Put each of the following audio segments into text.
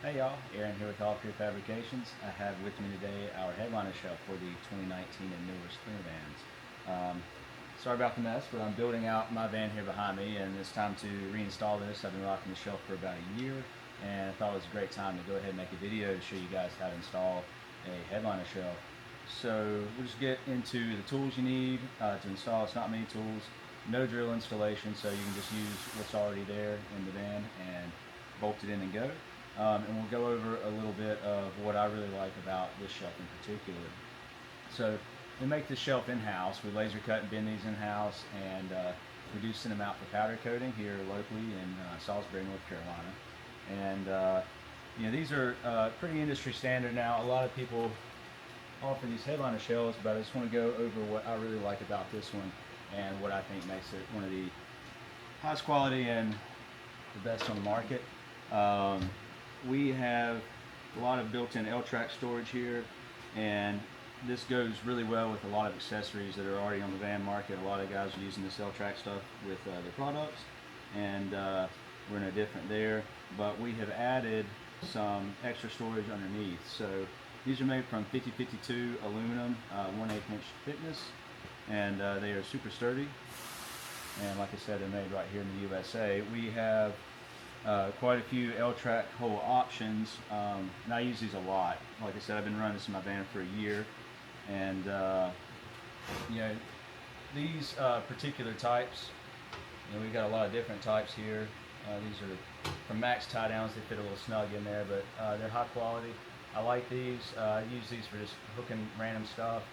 Hey y'all, Aaron here with All Pure Fabrications. I have with me today our headliner shelf for the 2019 and newer Sprinter vans. Sorry about the mess, but I'm building out my van here behind me and it's time to reinstall this. I've been rocking the shelf for about a year and I thought it was a great time to go ahead and make a video to show you guys how to install a headliner shelf. So we'll just get into the tools you need to install. It's not many tools, no drill installation, so you can just use what's already there in the van and bolt it in and go. And we'll go over a little bit of what I really like about this shelf in particular. So we make this shelf in-house. We laser cut and bend these in-house, and we do send them out for powder coating here locally in Salisbury, North Carolina. And these are pretty industry standard now. A lot of people offer these headliner shelves, but I just want to go over what I really like about this one and what I think makes it one of the highest quality and the best on the market. We have a lot of built-in L-track storage here, and this goes really well with a lot of accessories that are already on the van market. A lot of guys are using this L-track stuff with their products, and we're no different there, but we have added some extra storage underneath. So these are made from 5052 aluminum, 1/8 inch thickness, and they are super sturdy, and like I said, they're made right here in the USA. We have quite a few L-track hole options, and I use these a lot. Like I said, I've been running this in my van for a year, and these particular types, we've got a lot of different types here. These are from max tie downs. They fit a little snug in there, but they're high quality. I like these. I use these for just hooking random stuff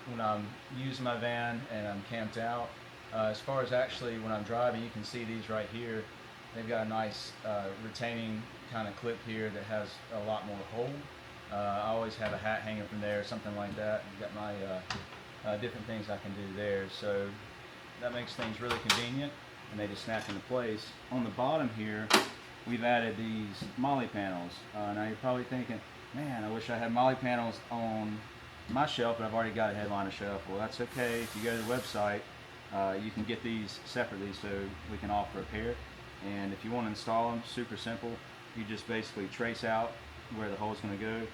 when I'm using my van and I'm camped out. As far as actually when I'm driving, you can see these right here. They've got a nice retaining kind of clip here that has a lot more hold. I always have a hat hanging from there, something like that. I've got my different things I can do there, so that makes things really convenient, and they just snap into place. On the bottom here, we've added these molly panels. Now you're probably thinking, man, I wish I had molly panels on my shelf, but I've already got a headliner shelf. Well, that's okay. If you go to the website, you can get these separately, so we can offer a pair. And if you want to install them, super simple. You just basically trace out where the hole is going to go,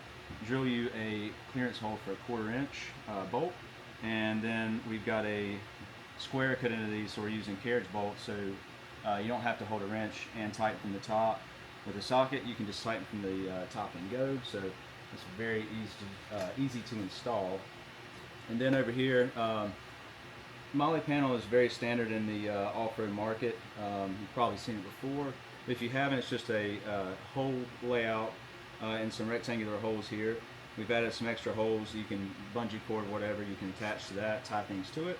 drill you a clearance hole for a 1/4 inch bolt, and then we've got a square cut into these, so we're using carriage bolts, so you don't have to hold a wrench and tighten from the top. With a socket, you can just tighten from the top and go, so it's very easy to install. And then over here, molly panel is very standard in the off-road market. You've probably seen it before. If you haven't, it's just a hole layout and some rectangular holes here. We've added some extra holes. You can bungee cord, whatever, you can attach to that, tie things to it.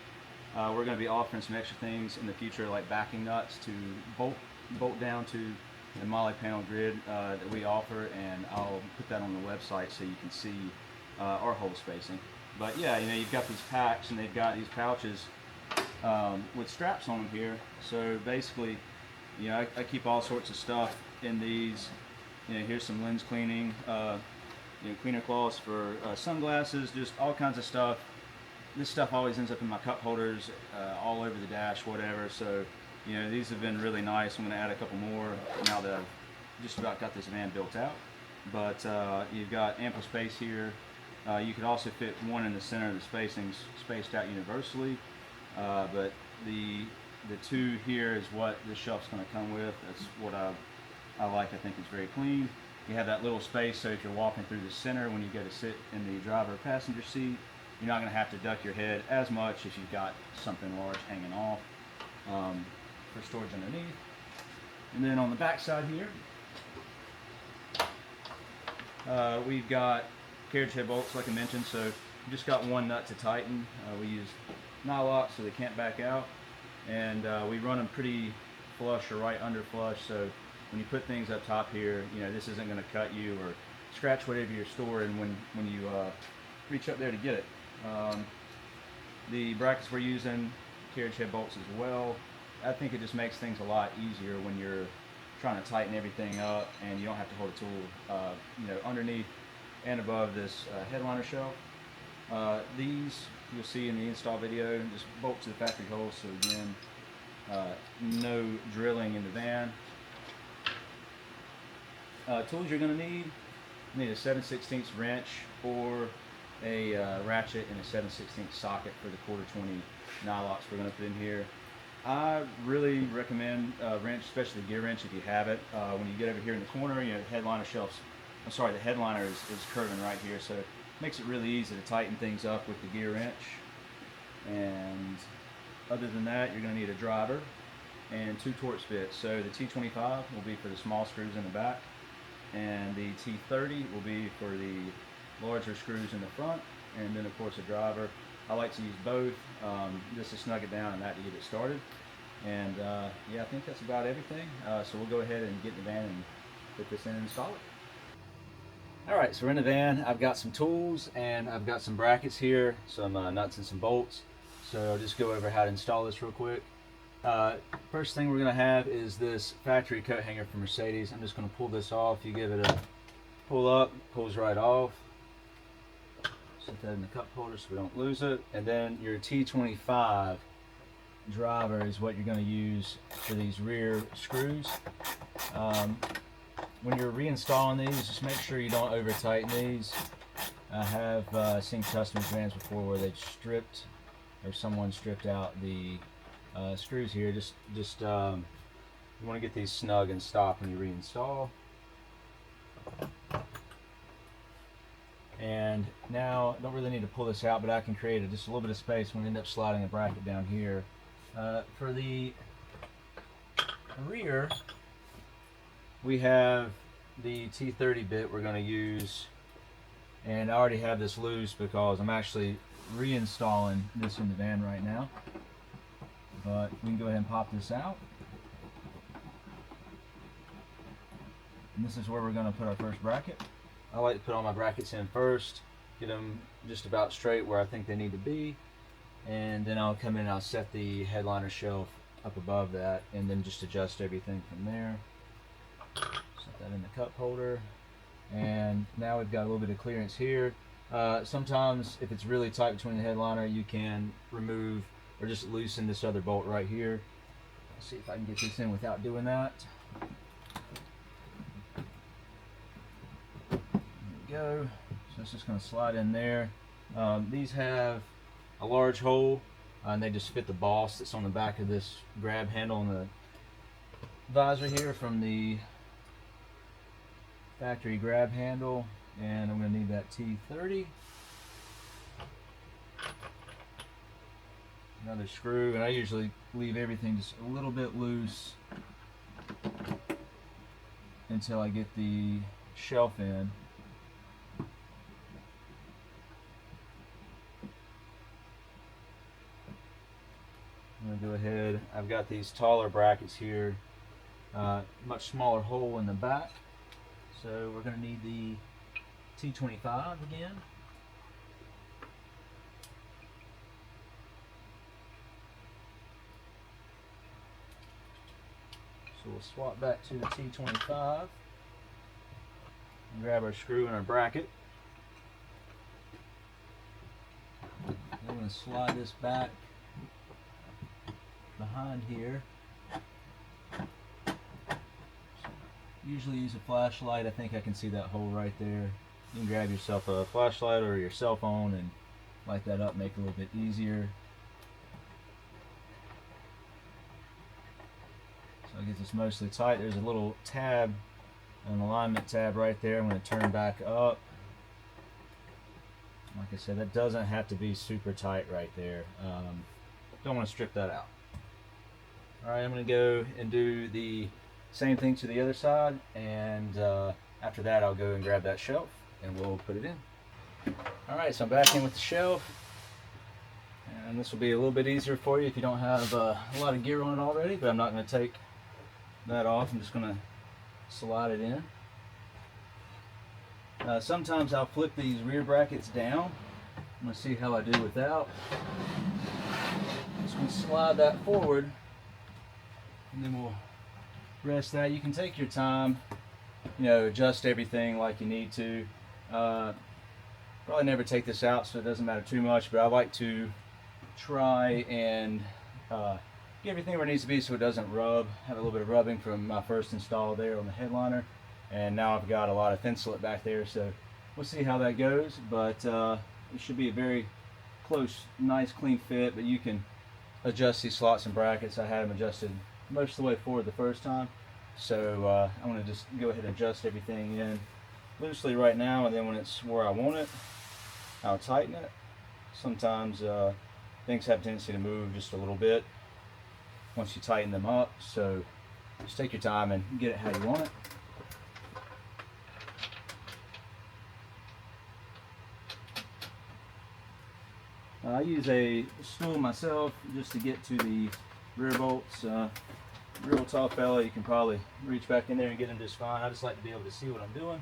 We're going to be offering some extra things in the future, like backing nuts to bolt down to the molly panel grid that we offer, and I'll put that on the website so you can see our hole spacing. But yeah, you've got these packs, and they've got these pouches with straps on them here. So basically, I keep all sorts of stuff in these. Here's some lens cleaning, cleaner cloths for sunglasses, just all kinds of stuff. This stuff always ends up in my cup holders, all over the dash, whatever. So, these have been really nice. I'm going to add a couple more now that I've just about got this van built out. But you've got ample space here. You could also fit one in the center. The spacing's spaced out universally. But the two here is what this shelf's going to come with. That's what I like. I think it's very clean. You have that little space, so if you're walking through the center when you go to sit in the driver or passenger seat, you're not going to have to duck your head as much if you've got something large hanging off for storage underneath. And then on the back side here, we've got carriage head bolts, like I mentioned. So you just got one nut to tighten. We use nylock so they can't back out, and we run them pretty flush or right under flush, so when you put things up top here, this isn't going to cut you or scratch whatever you're storing when you reach up there to get it. The brackets we're using, carriage head bolts as well. I think it just makes things a lot easier when you're trying to tighten everything up and you don't have to hold a tool underneath and above this headliner shelf. These you'll see in the install video, just bolt to the factory hole, so again, no drilling in the van. Tools you're going to need. You need a 7/16 wrench or a ratchet and a 7/16 socket for the 1/4 20 nylocks we're going to put in here. I really recommend a wrench, especially the gear wrench if you have it. When you get over here in the corner, you know, the headliner shelves, I'm sorry, the headliner is curving right here, so it makes it really easy to tighten things up with the gear wrench. And other than that, you're going to need a driver and 2 Torx bits. So the T25 will be for the small screws in the back, and the T30 will be for the larger screws in the front, and then of course a driver. I like to use both just to snug it down and that to get it started. And yeah, I think that's about everything. So we'll go ahead and get in the van and put this in and install it. Alright, so we're in the van. I've got some tools and I've got some brackets here, some nuts and some bolts. So I'll just go over how to install this real quick. First thing we're going to have is this factory coat hanger from Mercedes. I'm just going to pull this off. You give it a pull up, pulls right off. Set that in the cup holder so we don't lose it. And then your T25 driver is what you're going to use for these rear screws. When you're reinstalling these, just make sure you don't over tighten these. I have seen customers' vans before where they've stripped, or someone stripped out the screws here. Just you want to get these snug and stop when you reinstall. And now I don't really need to pull this out, but I can create just a little bit of space when we end up sliding the bracket down here. For the rear, we have the T30 bit we're going to use, and I already have this loose because I'm actually reinstalling this in the van right now. But we can go ahead and pop this out. And this is where we're going to put our first bracket. I like to put all my brackets in first, get them just about straight where I think they need to be, and then I'll come in and I'll set the headliner shelf up above that, and then just adjust everything from there. Set that in the cup holder, and now we've got a little bit of clearance here. Sometimes if it's really tight between the headliner, you can remove or just loosen this other bolt right here. Let's see if I can get this in without doing that. Go. So it's just going to slide in there. These have a large hole, and they just fit the boss that's on the back of this grab handle and the visor here from the factory grab handle. And I'm going to need that T30. Another screw, and I usually leave everything just a little bit loose until I get the shelf in. I'm going to go ahead, I've got these taller brackets here, much smaller hole in the back, so we're going to need the T25 again. So we'll swap back to the T25 and grab our screw and our bracket. Then we're going to slide this back behind here. Usually use a flashlight. I think I can see that hole right there. You can grab yourself a flashlight or your cell phone and light that up, make it a little bit easier. So I get this mostly tight. There's a little tab, an alignment tab right there. I'm going to turn back up. Like I said, that doesn't have to be super tight right there. Don't want to strip that out. Alright, I'm going to go and do the same thing to the other side, and after that I'll go and grab that shelf and we'll put it in. Alright, so I'm back in with the shelf, and this will be a little bit easier for you if you don't have a lot of gear on it already, but I'm not going to take that off. I'm just going to slide it in. Sometimes I'll flip these rear brackets down. I'm going to see how I do without. Just going to slide that forward, and then we'll rest that. You can take your time, you know, adjust everything like you need to. Probably never take this out, so it doesn't matter too much, but I like to try and get everything where it needs to be so it doesn't rub. Have a little bit of rubbing from my first install there on the headliner. and now I've got a lot of thin slit back there, so we'll see how that goes. But it should be a very close, nice, clean fit. But you can adjust these slots and brackets. I had them adjusted most of the way forward the first time, so I'm going to just go ahead and adjust everything in loosely right now, and then when it's where I want it, I'll tighten it. Sometimes things have a tendency to move just a little bit once you tighten them up, so just take your time and get it how you want it. I use a stool myself just to get to the rear bolts. Real tall fella, you can probably reach back in there and get them just fine. I just like to be able to see what I'm doing.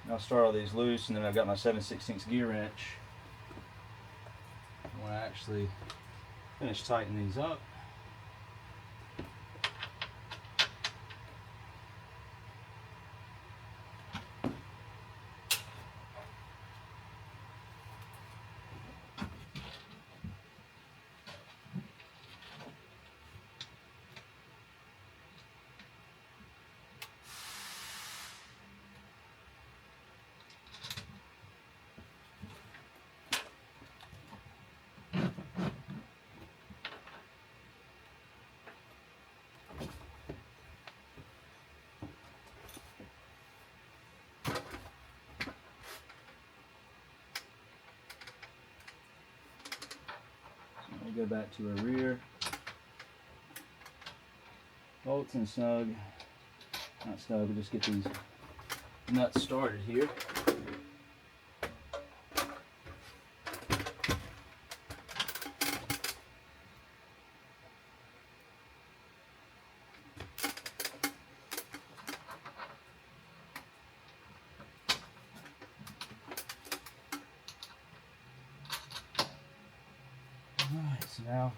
I'll start all these loose, and then I've got my 7/16 gear wrench. I want to actually finish tightening these up. Go back to our rear bolts and snug, not snug, but just get these nuts started here. Alright, so now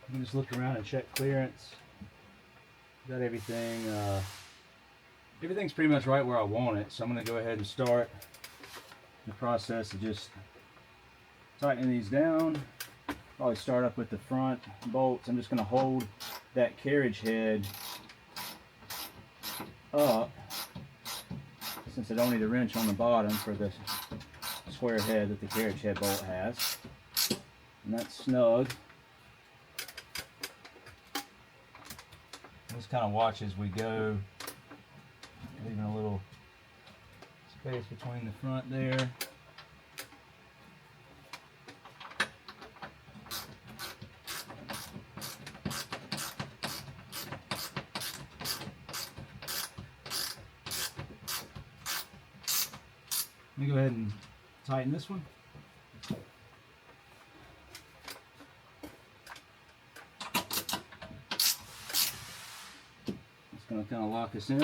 you can just look around and check clearance. Got everything, everything's pretty much right where I want it, so I'm going to go ahead and start the process of just tightening these down. Probably start up with the front bolts. I'm just going to hold that carriage head up, since I don't need a wrench on the bottom for the square head that the carriage head bolt has. And that's snug. Just kind of watch as we go, leaving a little space between the front there. Let me go ahead and tighten this one. Going to kind of lock us in.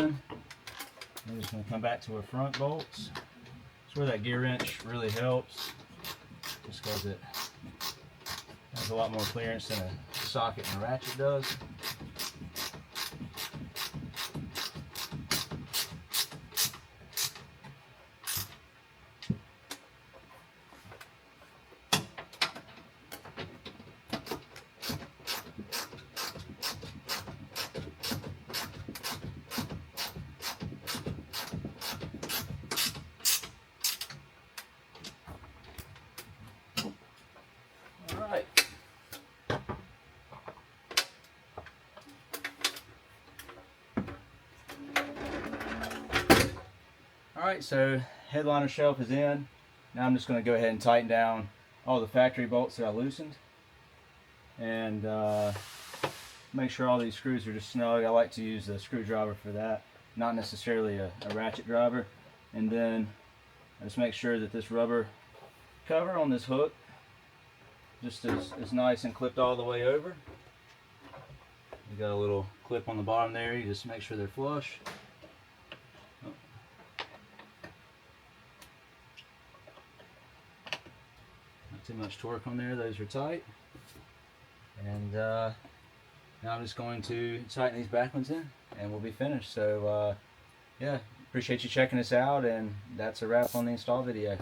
We're just going to come back to our front bolts. That's where that gear wrench really helps, just because it has a lot more clearance than a socket and a ratchet does. Alright, so headliner shelf is in. Now I'm just going to go ahead and tighten down all the factory bolts that I loosened. And make sure all these screws are just snug. I like to use a screwdriver for that, not necessarily a ratchet driver. And then I just make sure that this rubber cover on this hook just is nice and clipped all the way over. You got a little clip on the bottom there, you just make sure they're flush. Not too much torque on there, those are tight. And now I'm just going to tighten these back ones in and we'll be finished. So yeah, appreciate you checking us out, and that's a wrap on the install video.